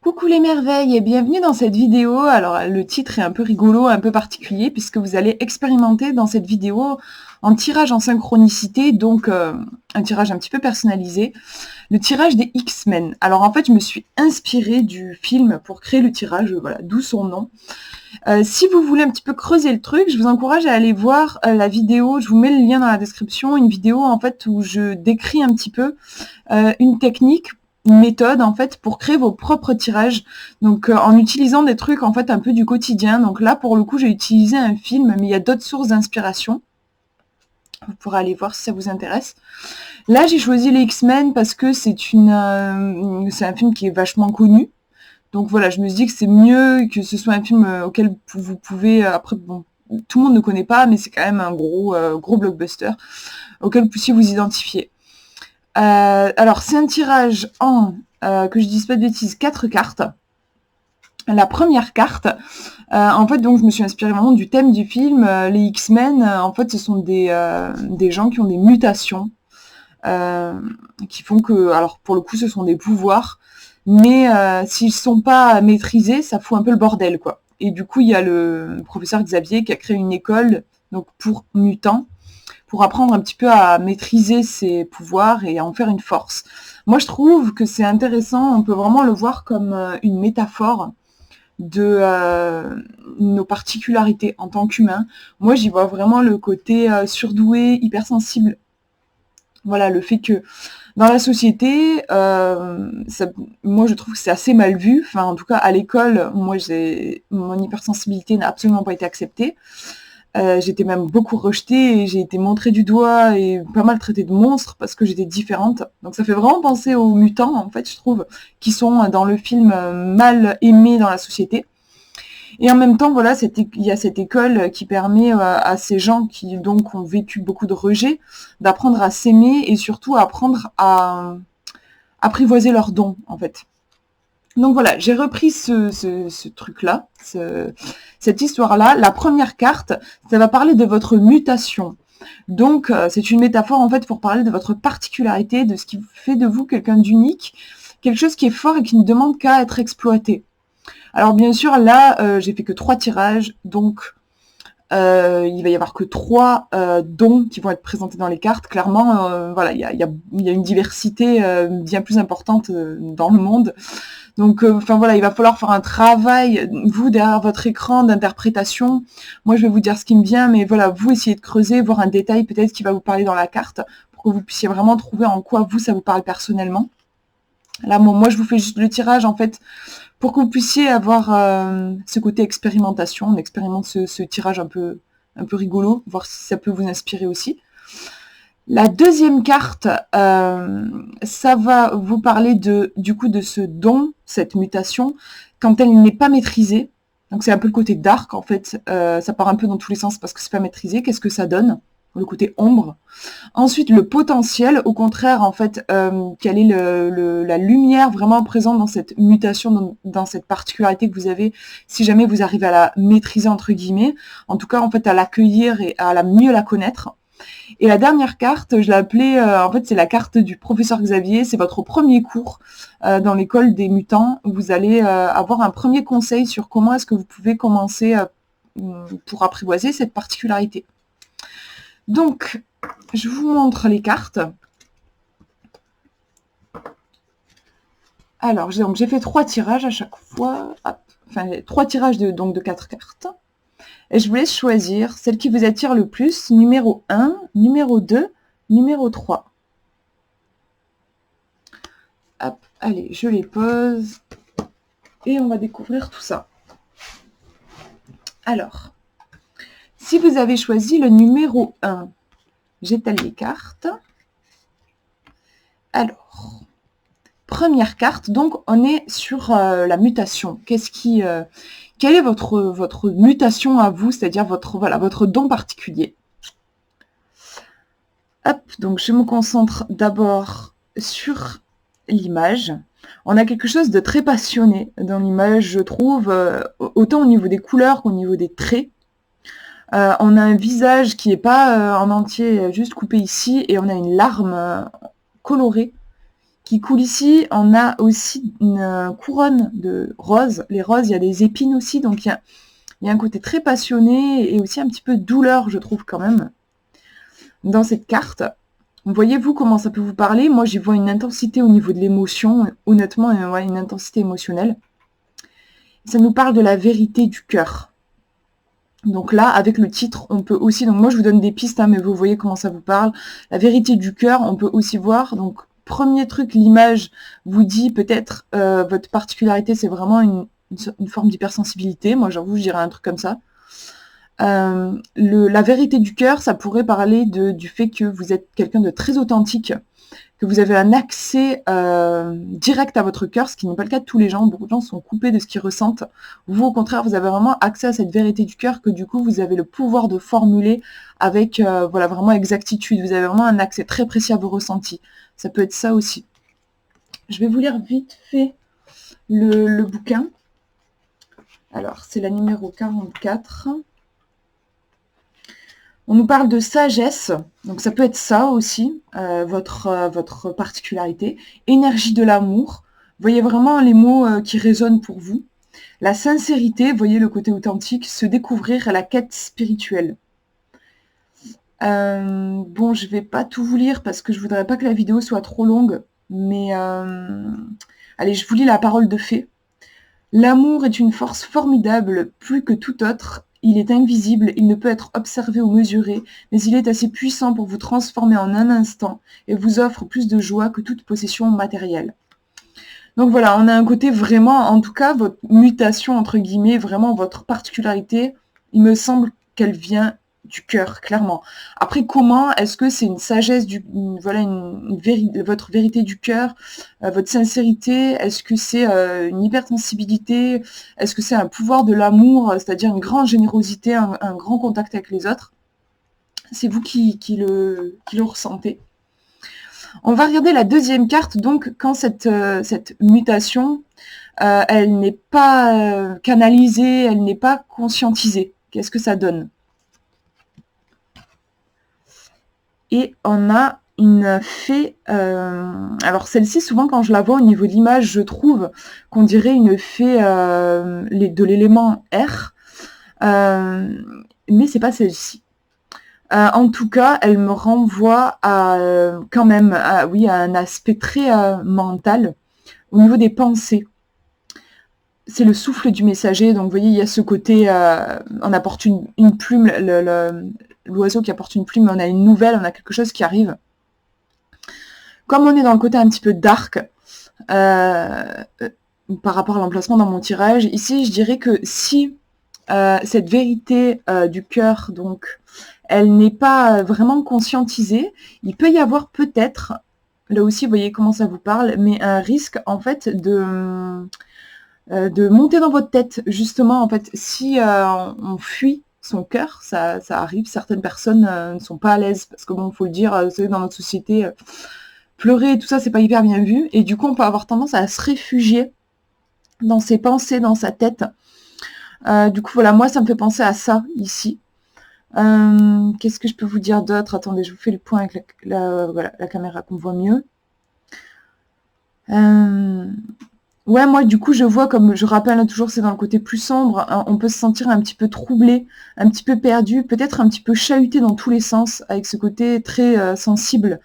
Coucou les merveilles et bienvenue dans cette vidéo. Alors le titre est un peu rigolo, un peu particulier puisque vous allez expérimenter dans cette vidéo en tirage en synchronicité, donc un tirage un petit peu personnalisé, le tirage des X-Men. Alors en fait je me suis inspirée du film pour créer le tirage, voilà, d'où son nom. Si vous voulez un petit peu creuser le truc, je vous encourage à aller voir la vidéo, je vous mets le lien dans la description, une vidéo en fait où je décris un petit peu une technique, une méthode en fait pour créer vos propres tirages, donc en utilisant des trucs en fait un peu du quotidien. Donc là pour le coup j'ai utilisé un film, mais il y a d'autres sources d'inspiration. Vous pourrez aller voir si ça vous intéresse. Là j'ai choisi les X-Men parce que c'est un film qui est vachement connu. Donc voilà, je me suis dit que c'est mieux que ce soit un film auquel vous pouvez, après bon, tout le monde ne connaît pas, mais c'est quand même un gros blockbuster auquel vous puissiez vous identifier. Alors c'est un tirage en, que je dise pas de bêtises, 4 cartes. La première carte, en fait, donc je me suis inspirée vraiment du thème du film. Les X-Men, en fait, ce sont des gens qui ont des mutations, qui font que, alors pour le coup, ce sont des pouvoirs, mais s'ils sont pas maîtrisés, ça fout un peu le bordel, quoi. Et du coup, il y a le professeur Xavier qui a créé une école, donc pour mutants, pour apprendre un petit peu à maîtriser ses pouvoirs et à en faire une force. Moi, je trouve que c'est intéressant, on peut vraiment le voir comme une métaphore de nos particularités en tant qu'humains. Moi, j'y vois vraiment le côté surdoué, hypersensible. Voilà, le fait que dans la société, moi je trouve que c'est assez mal vu. Enfin, en tout cas, à l'école, mon hypersensibilité n'a absolument pas été acceptée. J'étais même beaucoup rejetée et j'ai été montrée du doigt et pas mal traitée de monstre parce que j'étais différente. Donc ça fait vraiment penser aux mutants, en fait, je trouve, qui sont dans le film mal aimés dans la société. Et en même temps, voilà, il y a cette école qui permet à ces gens qui donc ont vécu beaucoup de rejet d'apprendre à s'aimer et surtout apprendre à apprivoiser leurs dons, en fait. Donc voilà, j'ai repris ce truc-là, cette histoire-là. La première carte, ça va parler de votre mutation. Donc c'est une métaphore en fait pour parler de votre particularité, de ce qui fait de vous quelqu'un d'unique, quelque chose qui est fort et qui ne demande qu'à être exploité. Alors bien sûr, là, j'ai fait que 3 tirages, donc il va y avoir que 3 dons qui vont être présentés dans les cartes. Clairement, voilà, il y a une diversité bien plus importante dans le monde. Donc, enfin voilà, il va falloir faire un travail, vous, derrière votre écran, d'interprétation. Moi, je vais vous dire ce qui me vient, mais voilà, vous, essayez de creuser, voir un détail peut-être qui va vous parler dans la carte, pour que vous puissiez vraiment trouver en quoi, vous, ça vous parle personnellement. Là, moi, je vous fais juste le tirage, en fait, pour que vous puissiez avoir ce côté expérimentation. On expérimente ce tirage un peu rigolo, voir si ça peut vous inspirer aussi. La deuxième carte, ça va vous parler du coup de ce don, cette mutation, quand elle n'est pas maîtrisée. Donc c'est un peu le côté dark en fait, ça part un peu dans tous les sens parce que c'est pas maîtrisé. Qu'est-ce que ça donne? Le côté ombre. Ensuite, le potentiel, au contraire, en fait, quelle est la lumière vraiment présente dans cette mutation, dans cette particularité que vous avez, si jamais vous arrivez à la maîtriser, entre guillemets, en tout cas, en fait, à l'accueillir et à mieux la connaître. Et la dernière carte, je l'ai appelée, en fait, c'est la carte du professeur Xavier, c'est votre premier cours dans l'école des mutants. Vous allez avoir un premier conseil sur comment est-ce que vous pouvez commencer pour apprivoiser cette particularité. Donc, je vous montre les cartes. Alors, j'ai fait 3 tirages à chaque fois. Hop. Enfin, 3 tirages de 4 cartes. Et je vous laisse choisir celle qui vous attire le plus. Numéro 1, numéro 2, numéro 3. Hop, allez, je les pose. Et on va découvrir tout ça. Alors, si vous avez choisi le numéro 1, j'étale les cartes. Alors, première carte, donc on est sur la mutation. Quelle est votre mutation à vous, c'est-à-dire votre don particulier? Hop, donc je me concentre d'abord sur l'image. On a quelque chose de très passionné dans l'image, je trouve, autant au niveau des couleurs qu'au niveau des traits. On a un visage qui n'est pas en entier juste coupé ici, et on a une larme colorée qui coule ici. On a aussi une couronne de roses. Les roses, il y a des épines aussi, donc il y a un côté très passionné et aussi un petit peu de douleur, je trouve, quand même, dans cette carte. Voyez-vous comment ça peut vous parler? Moi, j'y vois une intensité au niveau de l'émotion, honnêtement, une intensité émotionnelle. Ça nous parle de la vérité du cœur. Donc là, avec le titre, on peut aussi... Donc moi, je vous donne des pistes, hein, mais vous voyez comment ça vous parle. La vérité du cœur, on peut aussi voir... Donc, premier truc, l'image vous dit peut-être votre particularité, c'est vraiment une forme d'hypersensibilité. Moi, j'avoue, je dirais un truc comme ça. La vérité du cœur, ça pourrait parler du fait que vous êtes quelqu'un de très authentique, que vous avez un accès direct à votre cœur, ce qui n'est pas le cas de tous les gens. Beaucoup de gens sont coupés de ce qu'ils ressentent. Vous, au contraire, vous avez vraiment accès à cette vérité du cœur, que du coup, vous avez le pouvoir de formuler avec voilà, vraiment exactitude. Vous avez vraiment un accès très précis à vos ressentis. Ça peut être ça aussi. Je vais vous lire vite fait le bouquin. Alors, c'est la numéro 44. On nous parle de sagesse, donc ça peut être ça aussi, votre particularité. Énergie de l'amour, voyez vraiment les mots qui résonnent pour vous. La sincérité, voyez le côté authentique, se découvrir à la quête spirituelle. Bon, je vais pas tout vous lire parce que je voudrais pas que la vidéo soit trop longue, mais allez, je vous lis la parole de fée. L'amour est une force formidable, plus que tout autre. Il est invisible, il ne peut être observé ou mesuré, mais il est assez puissant pour vous transformer en un instant et vous offre plus de joie que toute possession matérielle. Donc voilà, on a un côté vraiment, en tout cas, votre mutation, entre guillemets, vraiment votre particularité, il me semble qu'elle vient du cœur, clairement. Après, comment est-ce que c'est une sagesse, voilà, votre vérité du cœur, votre sincérité? Est-ce que c'est une hypersensibilité? Est-ce que c'est un pouvoir de l'amour, c'est-à-dire une grande générosité, un grand contact avec les autres? C'est vous qui le ressentez. On va regarder la deuxième carte, donc quand cette mutation, elle n'est pas canalisée, elle n'est pas conscientisée. Qu'est-ce que ça donne? Et on a une fée, alors celle-ci, souvent quand je la vois au niveau de l'image, je trouve qu'on dirait une fée de l'élément air, mais c'est pas celle-ci. En tout cas, elle me renvoie à, quand même, oui, à un aspect très mental, au niveau des pensées. C'est le souffle du messager, donc vous voyez, il y a ce côté, on apporte une plume, l'oiseau qui apporte une plume, on a une nouvelle, on a quelque chose qui arrive. Comme on est dans le côté un petit peu dark, par rapport à l'emplacement dans mon tirage, ici je dirais que si cette vérité du cœur, donc, elle n'est pas vraiment conscientisée, il peut y avoir peut-être, là aussi vous voyez comment ça vous parle, mais un risque en fait de monter dans votre tête, justement, en fait, si on fuit son cœur, ça arrive, certaines personnes ne sont pas à l'aise, parce que bon, faut le dire, vous savez, dans notre société, pleurer et tout ça, c'est pas hyper bien vu, et du coup, on peut avoir tendance à se réfugier dans ses pensées, dans sa tête. Du coup, voilà, moi, ça me fait penser à ça, ici. Qu'est-ce que je peux vous dire d'autre? Attendez, je vous fais le point avec voilà, la caméra qu'on voit mieux. Ouais, moi, du coup, je vois, comme je rappelle toujours, c'est dans le côté plus sombre, hein, on peut se sentir un petit peu troublé, un petit peu perdu, peut-être un petit peu chahuté dans tous les sens, avec ce côté très sensible.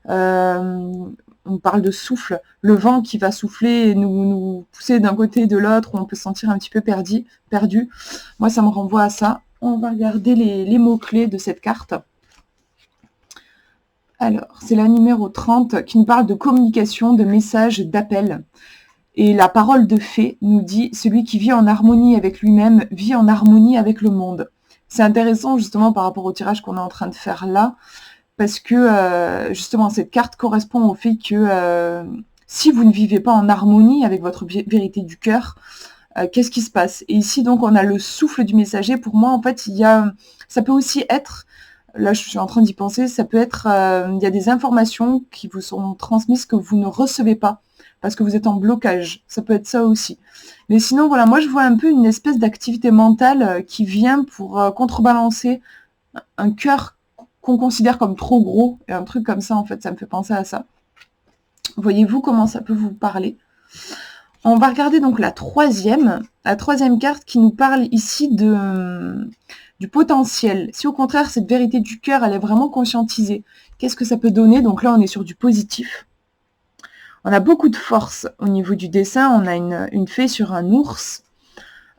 On parle de souffle, le vent qui va souffler et nous pousser d'un côté et de l'autre, où on peut se sentir un petit peu perdu. Moi, ça me renvoie à ça. On va regarder les mots-clés de cette carte. Alors, c'est la numéro 30 qui nous parle de communication, de messages, d'appels. Et la parole de fée nous dit « Celui qui vit en harmonie avec lui-même vit en harmonie avec le monde ». C'est intéressant justement par rapport au tirage qu'on est en train de faire là, parce que justement cette carte correspond au fait que si vous ne vivez pas en harmonie avec votre vérité du cœur, qu'est-ce qui se passe? Et ici donc on a le souffle du messager. Pour moi en fait ça peut aussi être, là je suis en train d'y penser, ça peut être, il y a des informations qui vous sont transmises que vous ne recevez pas, parce que vous êtes en blocage, ça peut être ça aussi. Mais sinon, voilà, moi je vois un peu une espèce d'activité mentale qui vient pour contrebalancer un cœur qu'on considère comme trop gros, et un truc comme ça, en fait, ça me fait penser à ça. Voyez-vous comment ça peut vous parler? On va regarder donc la troisième carte qui nous parle ici du potentiel. Si au contraire, cette vérité du cœur, elle est vraiment conscientisée, qu'est-ce que ça peut donner? Donc là, on est sur du positif. On a beaucoup de force au niveau du dessin. On a une fée sur un ours.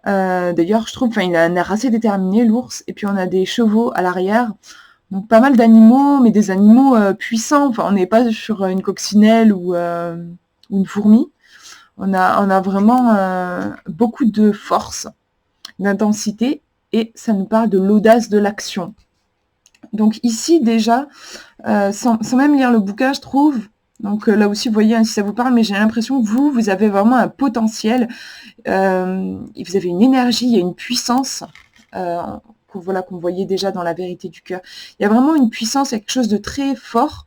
D'ailleurs, je trouve, enfin, il a un air assez déterminé, l'ours. Et puis, on a des chevaux à l'arrière. Donc, pas mal d'animaux, mais des animaux puissants. Enfin, on n'est pas sur une coccinelle ou une fourmi. On a vraiment beaucoup de force, d'intensité. Et ça nous parle de l'audace de l'action. Donc, ici, déjà, sans même lire le bouquin, je trouve, donc là aussi, vous voyez, hein, si ça vous parle, mais j'ai l'impression que vous avez vraiment un potentiel, vous avez une énergie, il y a une puissance, qu'on voyait déjà dans la vérité du cœur. Il y a vraiment une puissance, quelque chose de très fort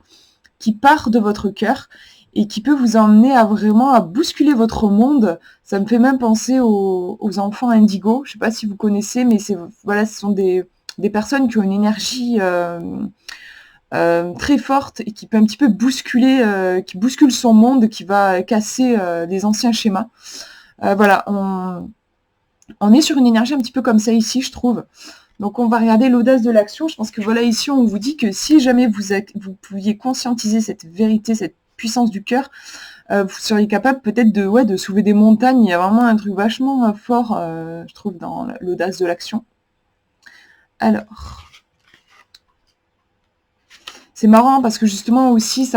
qui part de votre cœur et qui peut vous emmener à vraiment à bousculer votre monde. Ça me fait même penser aux enfants indigo. Je ne sais pas si vous connaissez, mais voilà, ce sont des personnes qui ont une énergie très forte et qui peut un petit peu bousculer, qui bouscule son monde, qui va casser des anciens schémas. Voilà, on est sur une énergie un petit peu comme ça ici, je trouve. Donc on va regarder l'audace de l'action. Je pense que voilà, ici on vous dit que si jamais vous pouviez conscientiser cette vérité, cette puissance du cœur, vous seriez capable peut-être de soulever des montagnes. Il y a vraiment un truc vachement fort, je trouve, dans l'audace de l'action. Alors, c'est marrant parce que justement aussi,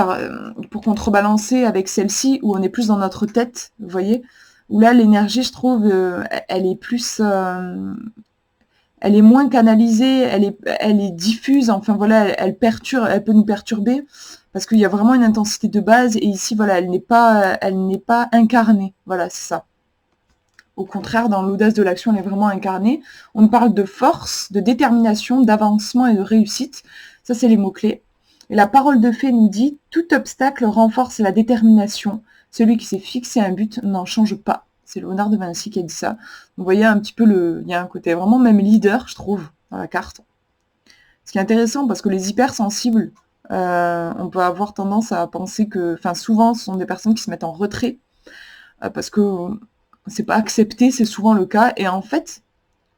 pour contrebalancer avec celle-ci, où on est plus dans notre tête, vous voyez, où là l'énergie, je trouve, elle est plus, elle est moins canalisée, elle est diffuse, enfin voilà, elle peut nous perturber, parce qu'il y a vraiment une intensité de base, et ici, voilà, elle n'est pas incarnée, voilà, c'est ça. Au contraire, dans l'audace de l'action, elle est vraiment incarnée. On parle de force, de détermination, d'avancement et de réussite. Ça, c'est les mots-clés. Et la parole de fée nous dit « Tout obstacle renforce la détermination. Celui qui s'est fixé un but n'en change pas. » C'est Léonard de Vinci qui a dit ça. Vous voyez un petit peu il y a un côté vraiment même leader, je trouve, dans la carte. Ce qui est intéressant, parce que les hypersensibles, on peut avoir tendance à penser que... Enfin, souvent, ce sont des personnes qui se mettent en retrait, parce que c'est pas accepté, c'est souvent le cas. Et en fait,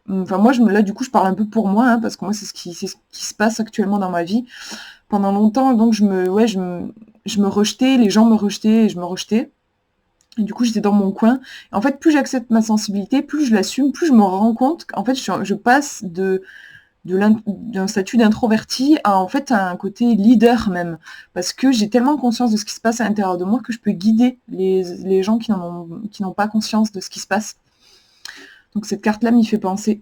enfin moi, là, du coup, je parle un peu pour moi, hein, parce que moi, c'est ce qui se passe actuellement dans ma vie. Pendant longtemps, donc je me rejetais, les gens me rejetaient et je me rejetais. Et du coup, j'étais dans mon coin. Et en fait, plus j'accepte ma sensibilité, plus je l'assume, plus je me rends compte qu'en fait, je passe d'un statut d'introverti à en fait un côté leader même. Parce que j'ai tellement conscience de ce qui se passe à l'intérieur de moi que je peux guider les gens qui n'ont pas conscience de ce qui se passe. Donc cette carte-là m'y fait penser.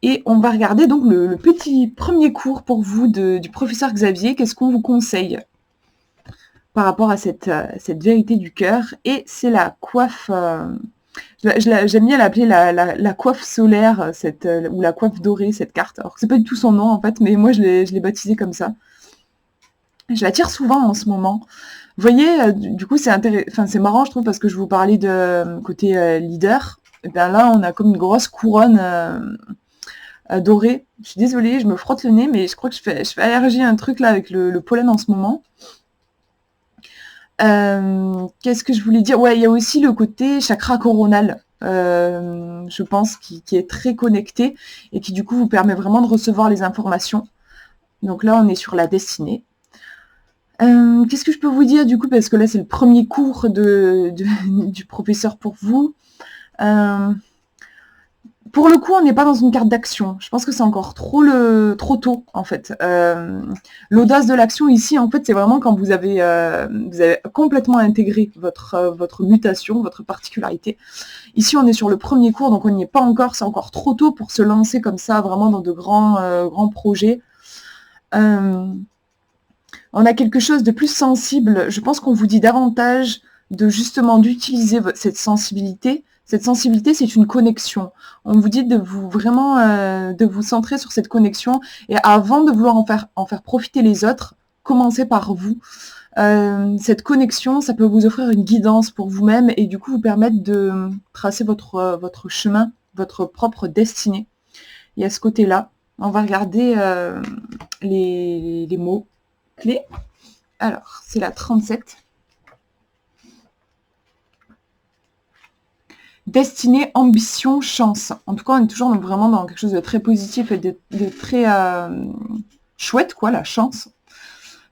Et on va regarder donc le petit premier cours pour vous du professeur Xavier. Qu'est-ce qu'on vous conseille par rapport à cette vérité du cœur? Et c'est la coiffe, j'aime bien l'appeler la coiffe solaire, ou la coiffe dorée, cette carte. Alors c'est pas du tout son nom en fait, mais moi je l'ai baptisée comme ça. Je la tire souvent en ce moment. Vous voyez, du coup c'est marrant je trouve, parce que je vous parlais de côté leader. Et bien là on a comme une grosse couronne dorée. Je suis désolée, je me frotte le nez, mais je crois que je fais allergie à un truc là avec le pollen en ce moment. Qu'est-ce que je voulais dire? Ouais, il y a aussi le côté chakra coronal, je pense, qui est très connecté et qui du coup vous permet vraiment de recevoir les informations. Donc là, on est sur la destinée. Qu'est-ce que je peux vous dire du coup? Parce que là, c'est le premier cours du professeur pour vous. Pour le coup, on n'est pas dans une carte d'action. Je pense que c'est encore trop tôt, en fait. L'audace de l'action ici, en fait, c'est vraiment quand vous avez complètement intégré votre mutation, votre particularité. Ici, on est sur le premier cours, donc on n'y est pas encore. C'est encore trop tôt pour se lancer comme ça, vraiment dans de grands projets. On a quelque chose de plus sensible. Je pense qu'on vous dit davantage d'utiliser cette sensibilité. Cette sensibilité, c'est une connexion. On vous dit de vous centrer sur cette connexion, et avant de vouloir en faire profiter les autres, commencez par vous. Cette connexion, ça peut vous offrir une guidance pour vous-même et du coup vous permettre de tracer votre chemin, votre propre destinée. Et à ce côté-là, on va regarder les mots clés. Alors, c'est la 37. destinée, ambition, chance. En tout cas, on est toujours vraiment dans quelque chose de très positif et de très chouette, quoi, la chance.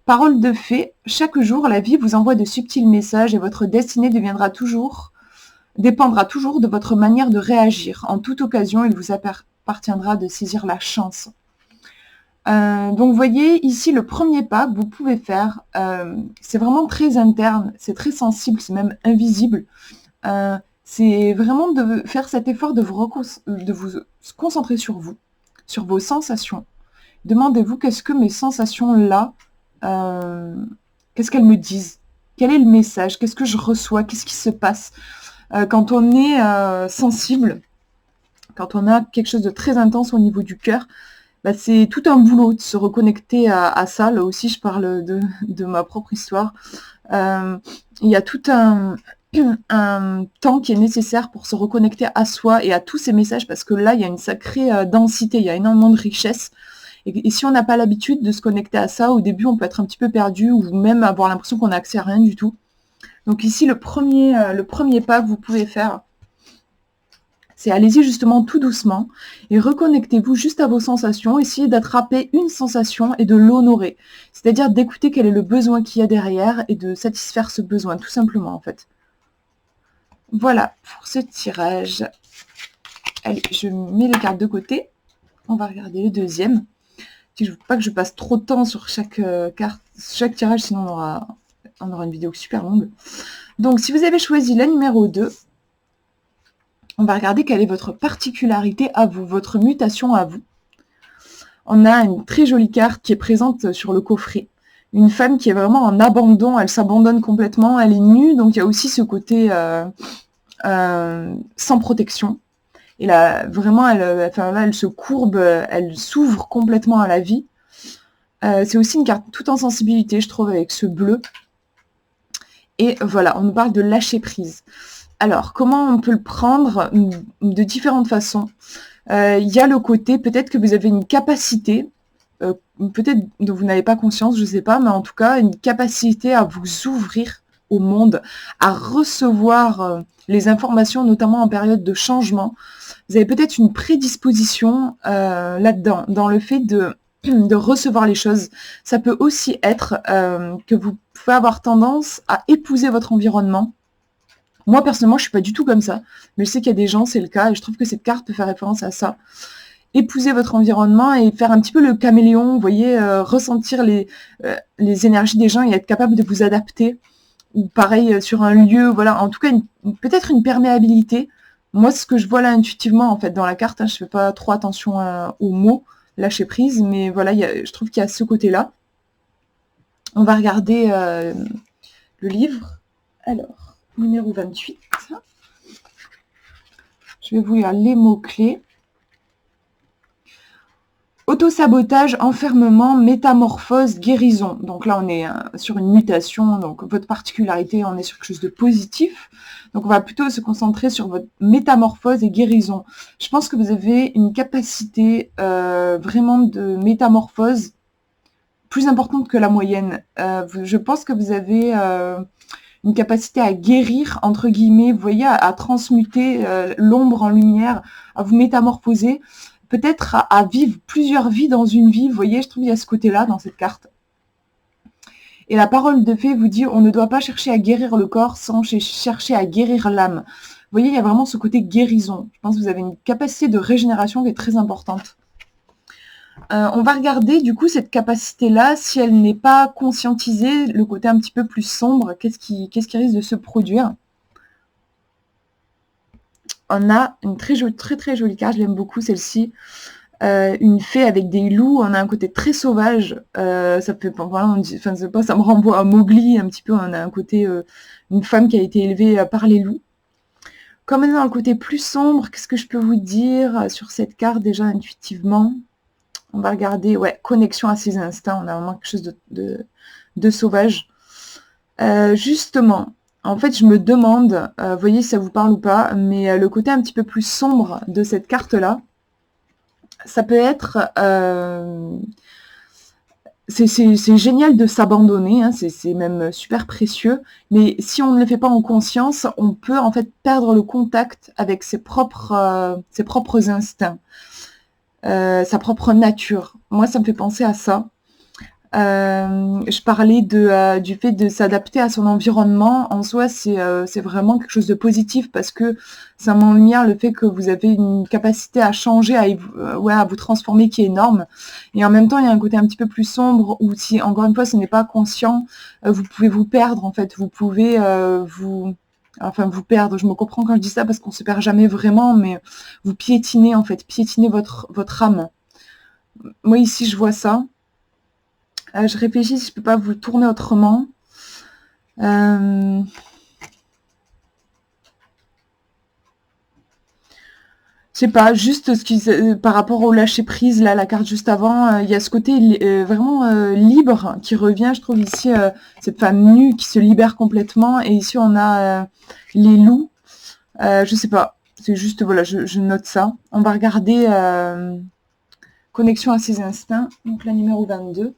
Parole de fée, chaque jour, la vie vous envoie de subtils messages et votre destinée dépendra toujours de votre manière de réagir. En toute occasion, il vous appartiendra de saisir la chance. Donc, vous voyez, ici, le premier pas que vous pouvez faire, c'est vraiment très interne, c'est très sensible, c'est même invisible. C'est vraiment de faire cet effort de vous concentrer sur vous, sur vos sensations. Demandez-vous, qu'est-ce que mes sensations-là, qu'est-ce qu'elles me disent? Quel est le message? Qu'est-ce que je reçois? Qu'est-ce qui se passe? Quand on est sensible, quand on a quelque chose de très intense au niveau du cœur, bah, c'est tout un boulot de se reconnecter à ça. Là aussi, je parle de ma propre histoire. Il y a tout un temps qui est nécessaire pour se reconnecter à soi et à tous ces messages, parce que là, il y a une sacrée densité, il y a énormément de richesse. Et si on n'a pas l'habitude de se connecter à ça, au début, on peut être un petit peu perdu ou même avoir l'impression qu'on n'a accès à rien du tout. Donc ici, le premier pas que vous pouvez faire, c'est allez-y justement tout doucement et reconnectez-vous juste à vos sensations. Essayez d'attraper une sensation et de l'honorer. C'est-à-dire d'écouter quel est le besoin qu'il y a derrière et de satisfaire ce besoin, tout simplement en fait. Voilà pour ce tirage. Allez, je mets les cartes de côté. On va regarder le deuxième. Je ne veux pas que je passe trop de temps sur chaque carte, chaque tirage, sinon on aura une vidéo super longue. Donc, si vous avez choisi la numéro 2, on va regarder quelle est votre particularité à vous, votre mutation à vous. On a une très jolie carte qui est présente sur le coffret. Une femme qui est vraiment en abandon, elle s'abandonne complètement, elle est nue, donc il y a aussi ce côté sans protection. Et là, vraiment, elle se courbe, elle s'ouvre complètement à la vie. C'est aussi une carte tout en sensibilité, je trouve, avec ce bleu. Et voilà, on nous parle de lâcher prise. Alors, comment on peut le prendre? De différentes façons. Il y a le côté, peut-être que vous avez une capacité, peut-être dont vous n'avez pas conscience, je ne sais pas, mais en tout cas, une capacité à vous ouvrir au monde, à recevoir les informations, notamment en période de changement. Vous avez peut-être une prédisposition là-dedans, dans le fait de recevoir les choses. Ça peut aussi être que vous pouvez avoir tendance à épouser votre environnement. Moi, personnellement, je suis pas du tout comme ça, mais je sais qu'il y a des gens, c'est le cas, et je trouve que cette carte peut faire référence à ça. Épouser votre environnement et faire un petit peu le caméléon, vous voyez, ressentir les énergies des gens et être capable de vous adapter. Ou pareil, sur un lieu, voilà, en tout cas, peut-être une perméabilité. Moi, ce que je vois là intuitivement, en fait, dans la carte, je fais pas trop attention aux mots, lâcher prise, mais voilà, je trouve qu'il y a ce côté-là. On va regarder le livre. Alors, numéro 28. Je vais vous lire les mots-clés. Autosabotage, enfermement, métamorphose, guérison. Donc là, on est sur une mutation. Donc votre particularité, on est sur quelque chose de positif. Donc on va plutôt se concentrer sur votre métamorphose et guérison. Je pense que vous avez une capacité vraiment de métamorphose plus importante que la moyenne. Je pense que vous avez une capacité à guérir, entre guillemets, vous voyez, à transmuter l'ombre en lumière, à vous métamorphoser, peut-être à vivre plusieurs vies dans une vie. Vous voyez, je trouve qu'il y a ce côté-là dans cette carte. Et la parole de fée vous dit, on ne doit pas chercher à guérir le corps sans chercher à guérir l'âme. Vous voyez, il y a vraiment ce côté guérison. Je pense que vous avez une capacité de régénération qui est très importante. On va regarder du coup cette capacité-là, si elle n'est pas conscientisée, le côté un petit peu plus sombre, qu'est-ce qui risque de se produire? On a une très jolie carte, je l'aime beaucoup celle-ci. Une fée avec des loups, on a un côté très sauvage, ça fait, voilà, ça me renvoie à Mowgli un petit peu, on a un côté, une femme qui a été élevée par les loups. Comme on est dans le côté plus sombre, qu'est-ce que je peux vous dire sur cette carte déjà intuitivement? On va regarder, ouais, connexion à ses instincts, on a vraiment quelque chose de sauvage. Justement, en fait, je me demande, vous voyez si ça vous parle ou pas, mais le côté un petit peu plus sombre de cette carte-là, ça peut être c'est génial de s'abandonner, hein, c'est même super précieux, mais si on ne le fait pas en conscience, on peut en fait perdre le contact avec ses propres instincts, sa propre nature. Moi, ça me fait penser à ça. Je parlais du fait de s'adapter à son environnement. En soi, c'est vraiment quelque chose de positif parce que ça met en lumière le fait que vous avez une capacité à changer, ouais, à vous transformer qui est énorme. Et en même temps, il y a un côté un petit peu plus sombre où si, encore une fois, ce n'est pas conscient, vous pouvez vous perdre, en fait. Vous pouvez vous perdre. Je me comprends quand je dis ça parce qu'on se perd jamais vraiment, mais vous piétinez, en fait, piétinez votre âme. Moi, ici, je vois ça. Je réfléchis si je peux pas vous le tourner autrement. Je sais pas, juste par rapport au lâcher prise, là, la carte juste avant, il y a ce côté vraiment libre qui revient, je trouve ici, cette femme nue qui se libère complètement, et ici on a les loups. Je sais pas, c'est juste, voilà, je note ça. On va regarder connexion à ses instincts, donc la numéro 22.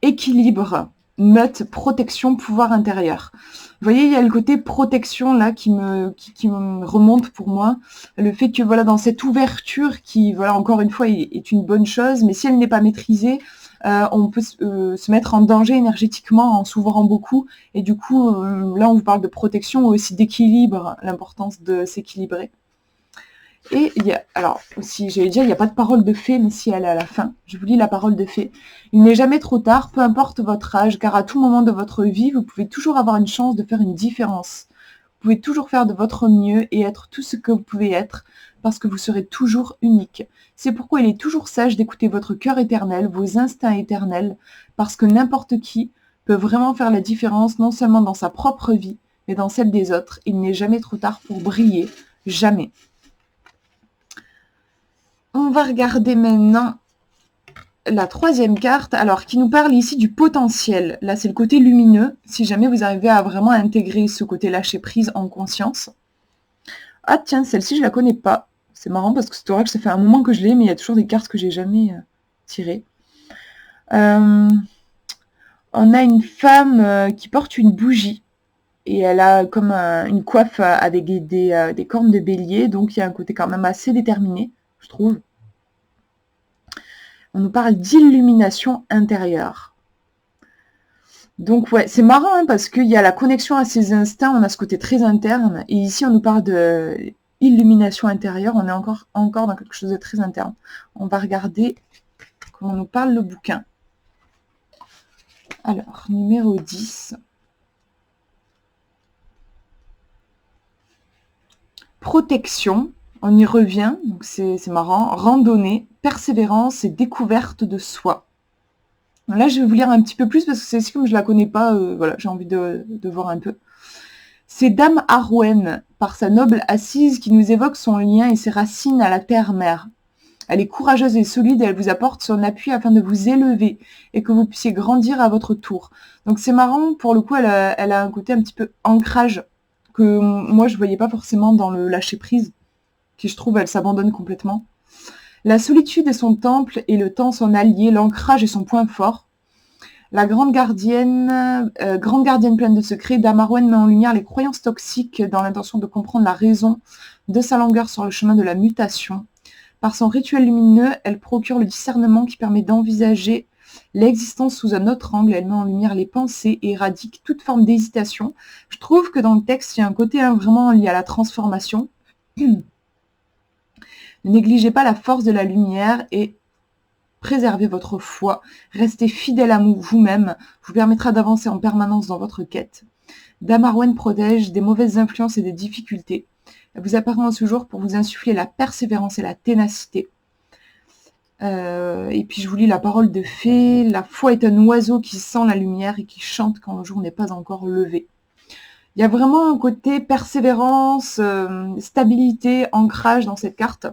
Équilibre, meute, protection, pouvoir intérieur. Vous voyez, il y a le côté protection là qui me remonte pour moi. Le fait que voilà, dans cette ouverture qui, voilà, encore une fois, est une bonne chose, mais si elle n'est pas maîtrisée, on peut se mettre en danger énergétiquement en s'ouvrant beaucoup. Et du coup, là, on vous parle de protection, mais aussi d'équilibre, l'importance de s'équilibrer. Et il y a, alors aussi, j'allais dire, il n'y a pas de parole de fée, mais si elle est à la fin, je vous lis la parole de fée. Il n'est jamais trop tard, peu importe votre âge, car à tout moment de votre vie, vous pouvez toujours avoir une chance de faire une différence. Vous pouvez toujours faire de votre mieux et être tout ce que vous pouvez être, parce que vous serez toujours unique. C'est pourquoi il est toujours sage d'écouter votre cœur éternel, vos instincts éternels, parce que n'importe qui peut vraiment faire la différence, non seulement dans sa propre vie, mais dans celle des autres. Il n'est jamais trop tard pour briller, jamais. On va regarder maintenant la troisième carte, alors qui nous parle ici du potentiel. Là, c'est le côté lumineux, si jamais vous arrivez à vraiment intégrer ce côté lâcher prise en conscience. Ah tiens, celle-ci, je la connais pas. C'est marrant parce que cet oracle, ça fait un moment que je l'ai, mais il y a toujours des cartes que j'ai jamais tirées. On a une femme qui porte une bougie. Et elle a comme une coiffe avec des cornes de bélier, donc il y a un côté quand même assez déterminé, je trouve. On nous parle d'illumination intérieure. Donc ouais, c'est marrant hein, parce qu'il y a la connexion à ses instincts, on a ce côté très interne, et ici on nous parle de illumination intérieure, on est encore dans quelque chose de très interne. On va regarder comment nous parle le bouquin. Alors, numéro 10. Protection, on y revient, donc c'est marrant. Randonnée, persévérance et découverte de soi. Là, je vais vous lire un petit peu plus parce que c'est comme je la connais pas, voilà, j'ai envie de voir un peu. C'est Dame Arwen, par sa noble assise, qui nous évoque son lien et ses racines à la terre-mère. Elle est courageuse et solide et elle vous apporte son appui afin de vous élever et que vous puissiez grandir à votre tour. Donc c'est marrant, pour le coup, elle a un côté un petit peu ancrage que moi je voyais pas forcément dans le lâcher-prise, qui je trouve, elle s'abandonne complètement. La solitude est son temple et le temps son allié, l'ancrage est son point fort. La grande gardienne pleine de secrets, Dame Arwen met en lumière les croyances toxiques dans l'intention de comprendre la raison de sa longueur sur le chemin de la mutation. Par son rituel lumineux, elle procure le discernement qui permet d'envisager l'existence sous un autre angle. Elle met en lumière les pensées et éradique toute forme d'hésitation. Je trouve que dans le texte, il y a un côté vraiment lié à la transformation. Ne négligez pas la force de la lumière et préservez votre foi. Restez fidèle à vous-même, vous permettra d'avancer en permanence dans votre quête. Dame Arwen protège des mauvaises influences et des difficultés. Elle vous apparaît en ce jour pour vous insuffler la persévérance et la ténacité. Et puis je vous lis la parole de fée. La foi est un oiseau qui sent la lumière et qui chante quand le jour n'est pas encore levé. Il y a vraiment un côté persévérance, stabilité, ancrage dans cette carte.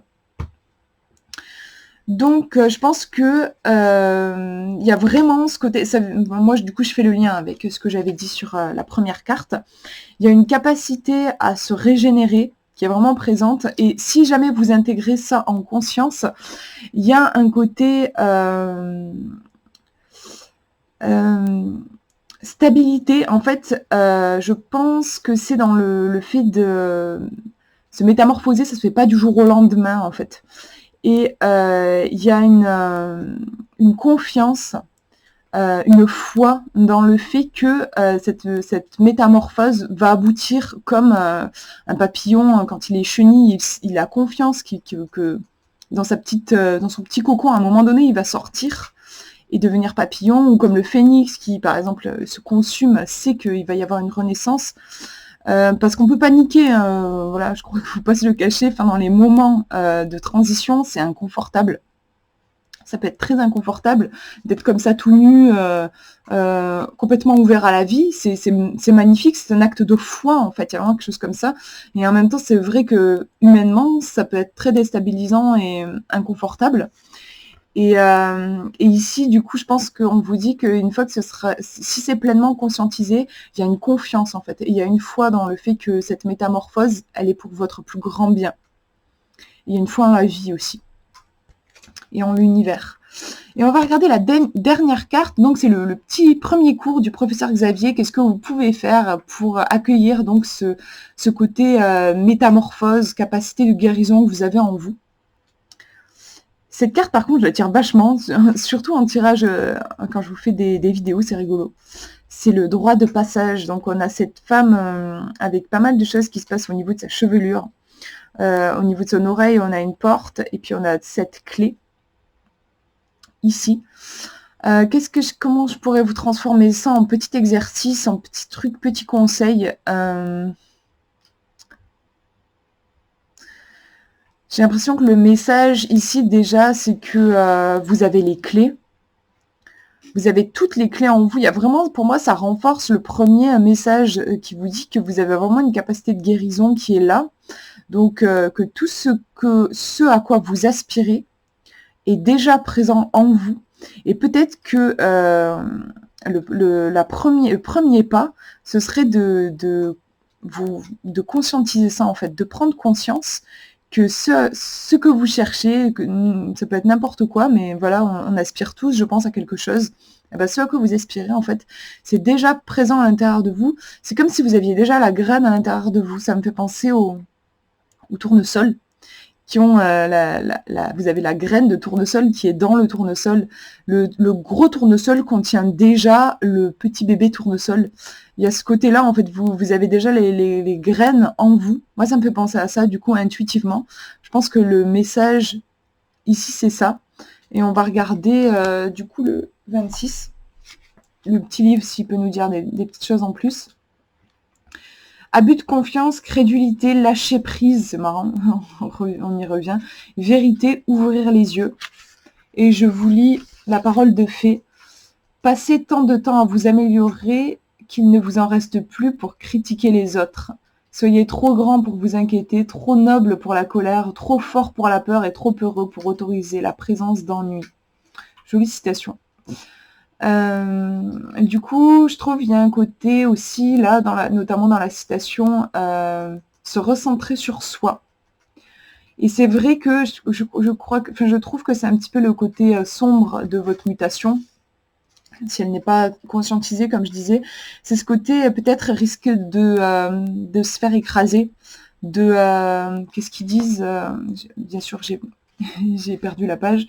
Donc je pense que il y a vraiment ce côté, moi du coup je fais le lien avec ce que j'avais dit sur la première carte. Il y a une capacité à se régénérer qui est vraiment présente. Et si jamais vous intégrez ça en conscience, il y a un côté stabilité. En fait, je pense que c'est dans le fait de se métamorphoser, ça se fait pas du jour au lendemain, en fait. Et il y a une confiance, une foi dans le fait que cette métamorphose va aboutir comme un papillon quand il est chenille, il a confiance que dans son petit cocon, à un moment donné, il va sortir et devenir papillon, ou comme le phénix qui, par exemple, se consume, sait qu'il va y avoir une renaissance. Parce qu'on peut paniquer, voilà, je crois qu'il ne faut pas se le cacher. Enfin, dans les moments de transition, c'est inconfortable. Ça peut être très inconfortable d'être comme ça tout nu, complètement ouvert à la vie. C'est magnifique, c'est un acte de foi en fait. Il y a vraiment quelque chose comme ça. Et en même temps, c'est vrai que humainement, ça peut être très déstabilisant et inconfortable. Et ici, du coup, je pense qu'on vous dit qu'une fois que si c'est pleinement conscientisé, il y a une confiance en fait. Et il y a une foi dans le fait que cette métamorphose, elle est pour votre plus grand bien. Il y a une foi en la vie aussi. Et en l'univers. Et on va regarder la dernière carte. Donc, c'est le petit premier cours du professeur Xavier. Qu'est-ce que vous pouvez faire pour accueillir donc ce côté métamorphose, capacité de guérison que vous avez en vous. Cette carte, par contre, je la tire vachement, surtout en tirage, quand je vous fais des vidéos, c'est rigolo. C'est le droit de passage. Donc, on a cette femme avec pas mal de choses qui se passent au niveau de sa chevelure. Au niveau de son oreille, on a une porte, et puis on a cette clé, ici. Comment je pourrais vous transformer ça en petit exercice, en petit truc, petit conseil J'ai l'impression que le message ici déjà, c'est que vous avez les clés. Vous avez toutes les clés en vous. Il y a vraiment, pour moi, ça renforce le premier message qui vous dit que vous avez vraiment une capacité de guérison qui est là. Donc, que tout ce à quoi vous aspirez est déjà présent en vous. Et peut-être que le premier pas, ce serait de conscientiser ça, en fait, de prendre conscience que ce que vous cherchez, ça peut être n'importe quoi, mais voilà, on aspire tous, je pense, à quelque chose. Et ben, ce à quoi vous aspirez, en fait, c'est déjà présent à l'intérieur de vous. C'est comme si vous aviez déjà la graine à l'intérieur de vous. Ça me fait penser au tournesol, qui ont vous avez la graine de tournesol qui est dans le tournesol. Le gros tournesol contient déjà le petit bébé tournesol. Il y a ce côté-là, en fait, vous avez déjà les graines en vous. Moi, ça me fait penser à ça, du coup, intuitivement. Je pense que le message, ici, c'est ça. Et on va regarder, du coup, le 26. Le petit livre, s'il peut nous dire des petites choses en plus. Abus de confiance, crédulité, lâcher prise, c'est marrant, on y revient. Vérité, ouvrir les yeux. Et je vous lis la parole de fée. Passez tant de temps à vous améliorer qu'il ne vous en reste plus pour critiquer les autres. Soyez trop grand pour vous inquiéter, trop noble pour la colère, trop fort pour la peur et trop heureux pour autoriser la présence d'ennui. Jolie citation. Du coup, je trouve qu'il y a un côté aussi, là, notamment dans la citation, se recentrer sur soi. Et c'est vrai que je trouve que c'est un petit peu le côté sombre de votre mutation, si elle n'est pas conscientisée, comme je disais. C'est ce côté peut-être risque de se faire écraser, qu'est-ce qu'ils disent bien sûr, j'ai perdu la page.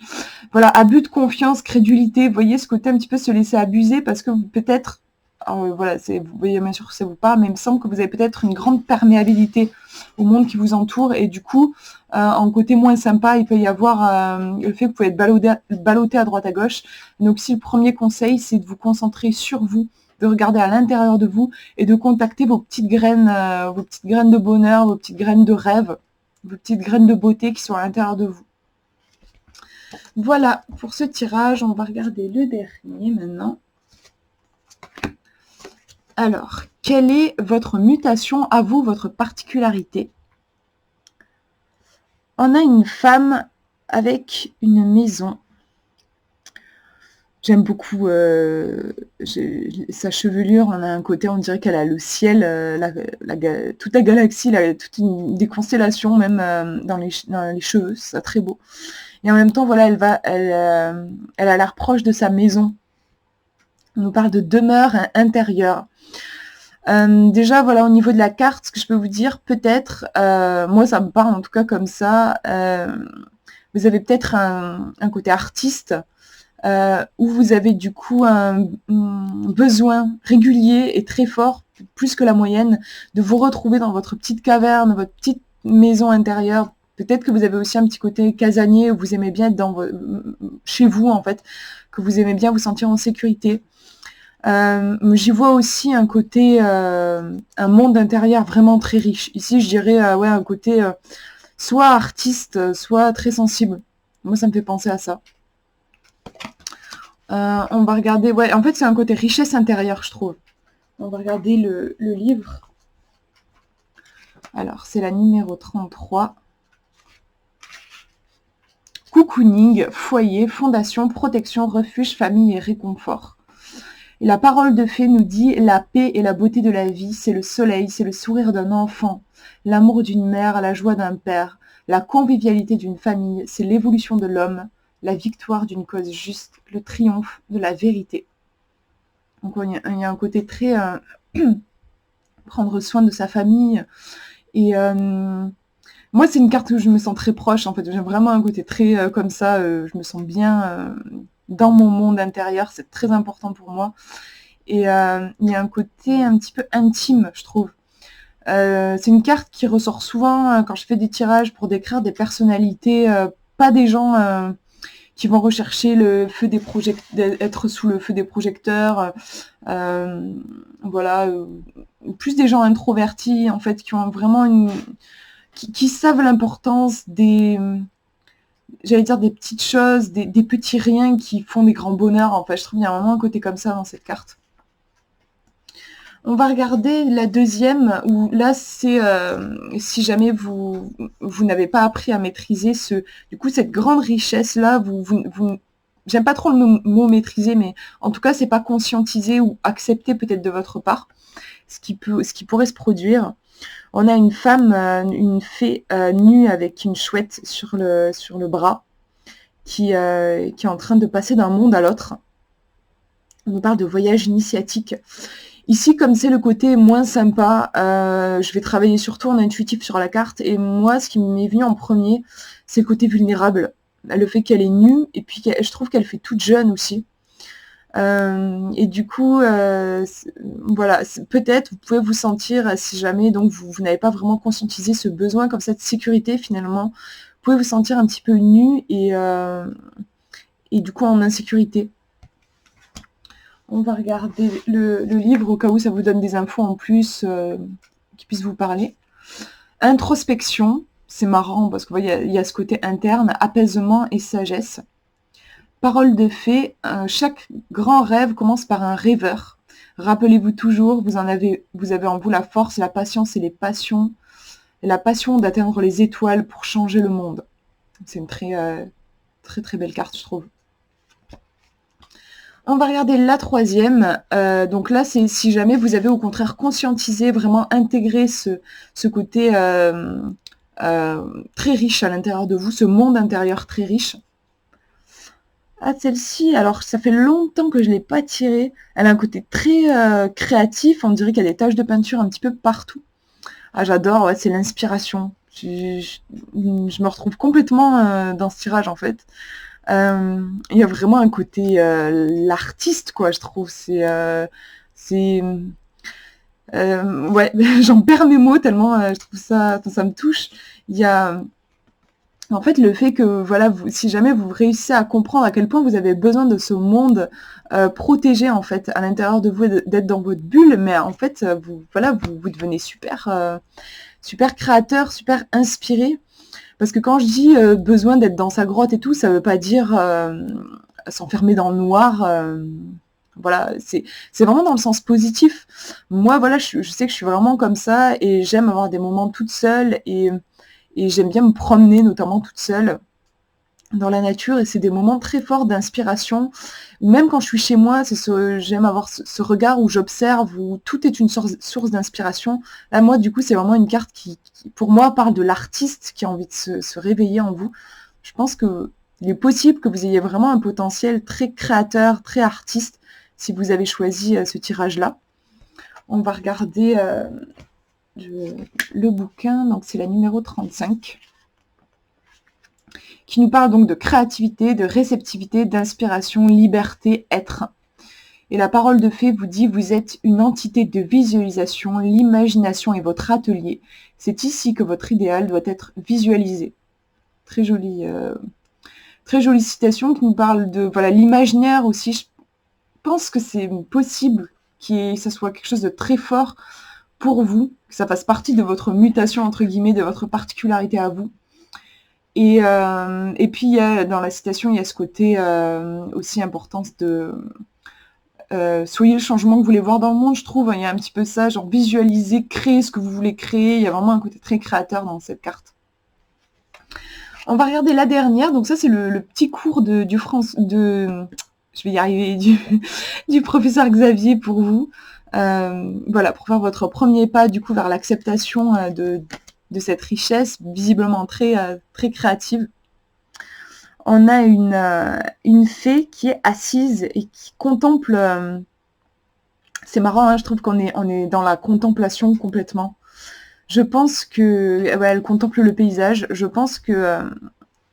Voilà, abus de confiance, crédulité, vous voyez ce côté un petit peu se laisser abuser parce que peut-être, voilà, vous voyez bien sûr que ça vous parle, mais il me semble que vous avez peut-être une grande perméabilité au monde qui vous entoure et du coup, en côté moins sympa, il peut y avoir le fait que vous pouvez être ballotté à droite à gauche. Donc si le premier conseil, c'est de vous concentrer sur vous, de regarder à l'intérieur de vous et de contacter vos petites graines de bonheur, vos petites graines de rêve, vos petites graines de beauté qui sont à l'intérieur de vous. Voilà, pour ce tirage, on va regarder le dernier maintenant. Alors, quelle est votre mutation à vous, votre particularité? On a une femme avec une maison. J'aime beaucoup sa chevelure. On a un côté, on dirait qu'elle a le ciel, toute la galaxie, toute des constellations même dans les cheveux. C'est très beau. Et en même temps, voilà, elle a l'air proche de sa maison. On nous parle de demeure intérieure. Déjà, voilà, au niveau de la carte, ce que je peux vous dire, peut-être, moi ça me parle en tout cas comme ça, vous avez peut-être un côté artiste, où vous avez du coup un besoin régulier et très fort, plus que la moyenne, de vous retrouver dans votre petite caverne, votre petite maison intérieure. Peut-être que vous avez aussi un petit côté casanier, où vous aimez bien être chez vous en fait, que vous aimez bien vous sentir en sécurité. J'y vois aussi un côté, un monde intérieur vraiment très riche. Ici, je dirais, ouais, un côté soit artiste, soit très sensible. Moi, ça me fait penser à ça. On va regarder, ouais, en fait, c'est un côté richesse intérieure, je trouve. On va regarder le livre. Alors, c'est la numéro 33. Cocooning, foyer, fondation, protection, refuge, famille et réconfort. Et la parole de fée nous dit: la paix et la beauté de la vie, c'est le soleil, c'est le sourire d'un enfant, l'amour d'une mère, la joie d'un père, la convivialité d'une famille, c'est l'évolution de l'homme, la victoire d'une cause juste, le triomphe de la vérité. Donc il y a un côté très prendre soin de sa famille. Et moi, c'est une carte où je me sens très proche, en fait. J'ai vraiment un côté très comme ça, je me sens bien dans mon monde intérieur, c'est très important pour moi. Et il y a un côté un petit peu intime, je trouve. C'est une carte qui ressort souvent quand je fais des tirages pour décrire des personnalités, pas des gens qui vont rechercher le feu des être sous le feu des projecteurs, voilà, plus des gens introvertis en fait, qui ont vraiment qui savent l'importance j'allais dire des petites choses, des petits riens qui font des grands bonheurs en fait. Je trouve qu'il y a vraiment un côté comme ça dans cette carte. On va regarder la deuxième, où là, c'est si jamais vous n'avez pas appris à maîtriser cette grande richesse-là, j'aime pas trop le mot maîtriser, mais en tout cas, c'est pas conscientisé ou accepté peut-être de votre part, ce qui pourrait se produire. On a une femme, une fée nue avec une chouette sur le bras, qui est en train de passer d'un monde à l'autre. On nous parle de voyage initiatique. Ici, comme c'est le côté moins sympa, je vais travailler surtout en intuitif sur la carte. Et moi, ce qui m'est venu en premier, c'est le côté vulnérable. Le fait qu'elle est nue, et puis je trouve qu'elle fait toute jeune aussi. Et du coup, voilà, peut-être vous pouvez vous sentir, si jamais donc vous n'avez pas vraiment conscientisé ce besoin comme ça de sécurité finalement, vous pouvez vous sentir un petit peu nu et du coup en insécurité. On va regarder le livre au cas où ça vous donne des infos en plus qui puissent vous parler. Introspection, c'est marrant parce qu'il y a ce côté interne, apaisement et sagesse. Parole de fée, chaque grand rêve commence par un rêveur. Rappelez-vous toujours, vous avez en vous la force, la patience et les passions, et la passion d'atteindre les étoiles pour changer le monde. C'est une très très belle carte, je trouve. On va regarder la troisième. Donc là, c'est si jamais vous avez au contraire conscientisé, vraiment intégré ce côté très riche à l'intérieur de vous, ce monde intérieur très riche. Ah, celle-ci, alors ça fait longtemps que je ne l'ai pas tirée. Elle a un côté très créatif, on dirait qu'il y a des taches de peinture un petit peu partout. Ah, j'adore, ouais, c'est l'inspiration. Je me retrouve complètement dans ce tirage en fait. Il y a vraiment un côté l'artiste, quoi, je trouve. Ouais, j'en perds mes mots tellement je trouve ça me touche. Il y a en fait le fait que voilà, si jamais vous réussissez à comprendre à quel point vous avez besoin de ce monde protégé en fait à l'intérieur de vous, d'être dans votre bulle, mais en fait vous devenez super créateur, super inspiré. Parce que quand je dis besoin d'être dans sa grotte et tout, ça veut pas dire s'enfermer dans le noir. Voilà, c'est vraiment dans le sens positif. Moi, voilà, je sais que je suis vraiment comme ça et j'aime avoir des moments toute seule et j'aime bien me promener, notamment toute seule. dans la nature et c'est des moments très forts d'inspiration. Même quand je suis chez moi, j'aime avoir ce regard où j'observe, où tout est une source d'inspiration. Là, moi, du coup, c'est vraiment une carte qui, pour moi, parle de l'artiste qui a envie de se réveiller en vous. Je pense qu'il est possible que vous ayez vraiment un potentiel très créateur, très artiste, si vous avez choisi ce tirage-là. On va regarder le bouquin, donc c'est la numéro 35. Qui nous parle donc de créativité, de réceptivité, d'inspiration, liberté, être. Et la parole de fée vous dit, vous êtes une entité de visualisation, l'imagination est votre atelier. C'est ici que votre idéal doit être visualisé. Très jolie citation qui nous parle de voilà l'imaginaire aussi. Je pense que c'est possible que ça soit quelque chose de très fort pour vous, que ça fasse partie de votre mutation, entre guillemets, de votre particularité à vous. Et puis, dans la citation, il y a ce côté aussi importance de soyez le changement que vous voulez voir dans le monde, je trouve. Il y a un petit peu ça, genre visualiser, créer ce que vous voulez créer. Il y a vraiment un côté très créateur dans cette carte. On va regarder la dernière. Donc ça, c'est le petit cours je vais y arriver, du professeur Xavier pour vous. Voilà, pour faire votre premier pas, du coup, vers l'acceptation de cette richesse, visiblement très créative. On a une fée qui est assise et qui contemple. C'est marrant, hein, je trouve qu'on est dans la contemplation complètement. Je pense que elle contemple le paysage. Je pense que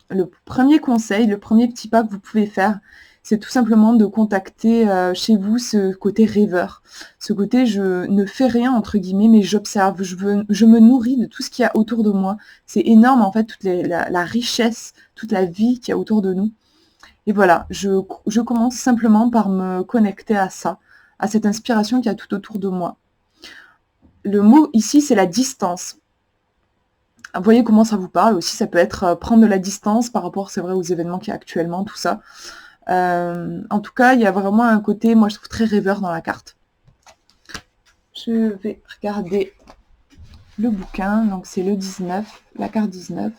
le premier conseil, le premier petit pas que vous pouvez faire, c'est tout simplement de contacter chez vous ce côté rêveur. Ce côté je ne fais rien entre guillemets, mais j'observe, je me nourris de tout ce qu'il y a autour de moi. C'est énorme en fait, toute la richesse, toute la vie qu'il y a autour de nous. Et voilà, je commence simplement par me connecter à ça, à cette inspiration qu'il y a tout autour de moi. Le mot ici, c'est la distance. Vous voyez comment ça vous parle aussi, ça peut être prendre de la distance par rapport, c'est vrai, aux événements qu'il y a actuellement, tout ça. En tout cas, il y a vraiment un côté, moi je trouve très rêveur dans la carte. Je vais regarder le bouquin, donc c'est le 19, la carte 19.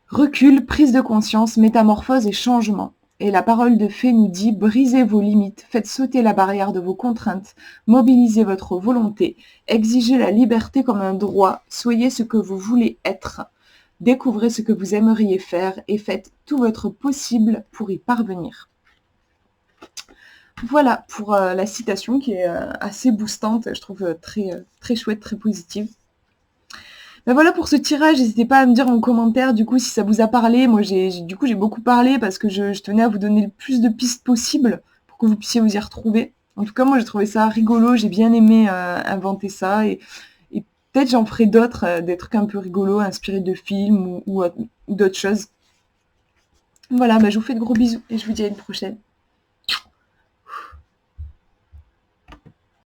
Recul, prise de conscience, métamorphose et changement. Et la parole de fée nous dit, brisez vos limites, faites sauter la barrière de vos contraintes, mobilisez votre volonté, exigez la liberté comme un droit, soyez ce que vous voulez être, découvrez ce que vous aimeriez faire et faites tout votre possible pour y parvenir. Voilà pour la citation qui est assez boostante, je trouve très chouette, très positive. Ben voilà pour ce tirage, n'hésitez pas à me dire en commentaire du coup si ça vous a parlé. Moi j'ai beaucoup parlé parce que je tenais à vous donner le plus de pistes possibles pour que vous puissiez vous y retrouver. En tout cas moi j'ai trouvé ça rigolo, j'ai bien aimé inventer ça et peut-être j'en ferai d'autres, des trucs un peu rigolos, inspirés de films ou d'autres choses. Voilà, ben je vous fais de gros bisous et je vous dis à une prochaine.